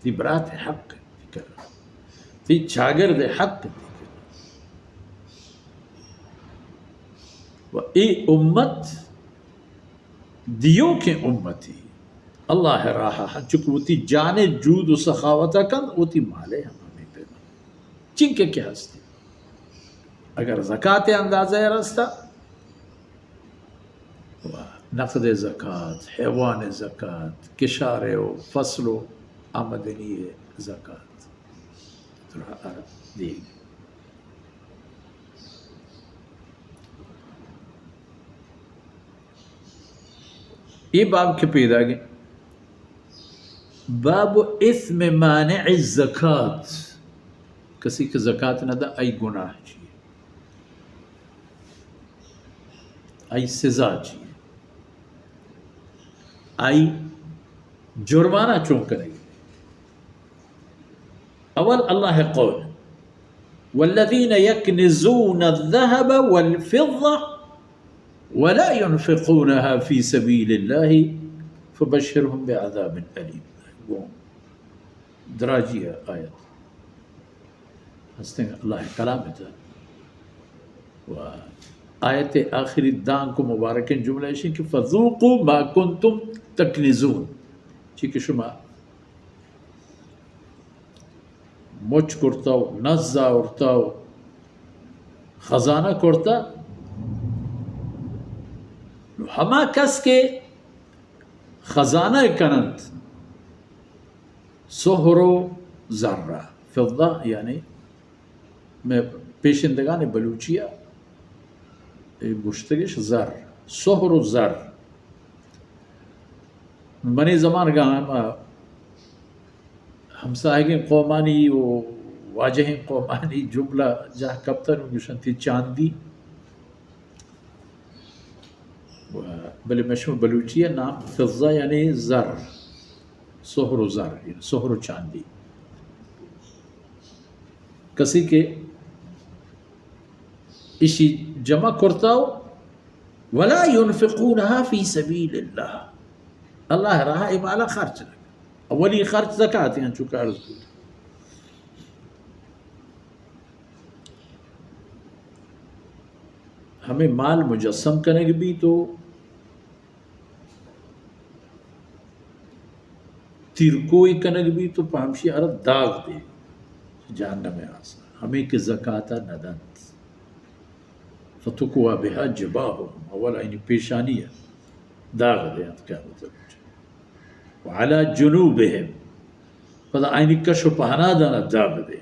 تی برات حق تكرر تی شاگرد حق تكرر و ای امت دیوں کے امتی اللہ راہ چکوتی جانے جود و سخاوتا کن اوتی مالے ہمیں پیدا چن کے کیا ہستی اگر زکاة اندازہ رستا نقد زکاة حیوان زکاة کشارے و فصل و آمدنی زکاة دیگی یہ باب کے پیدا گئے باب اثم مانع الزکاة کسی کی زکاة نہ دا ای گناہ چیئے ای سزا چیئے ای جرمانہ چون کرے گی اول اللہ قول والذین یکنزون الذهب والفضة ولا ينفقونها في سبيل الله فبشرهم بعذاب أليم دراجية آيات ہستے اللہ کلام ہے آیت آخری دان کو مبارکن جملہ ہے کہ فذوقوا ما کنتم تکنزون چی کہ شما مچ کرتاو نزا ارتاو خزانہ کرتا ہما کس کے خزانہ کنند سہر و ذرہ فضہ یعنی میں پیشندگان بلوچیہ گشتگش زر سہر و زر منی زمان کا ہمسائگیں قومانی و واجہیں قومانی جملہ جہاں کبتر گشنتی چاندی بلے مشہور بلوچیہ نام فضہ یعنی زر سہر و زر یعنی سہر و چاندی کسی کے اسی جمع کرتاو ولا ينفقونها في سبيل الله اللہ راہ امالا خرچ لگا اولی خرچ زکاة ہیں چکا عرض کو ہمیں مال مجسم کرنے بھی تو تیرکوئی کنگ بھی تو پہمشی عرب داغ دے جہنم میں آسا ہمیں کہ زکاة ندند فتکوا بها جباہم اولا اینی پیشانی ہے داغ دے کیا مطلب وعلا جنوبہم پتہ اینی کشو پہنا دانا داغ دے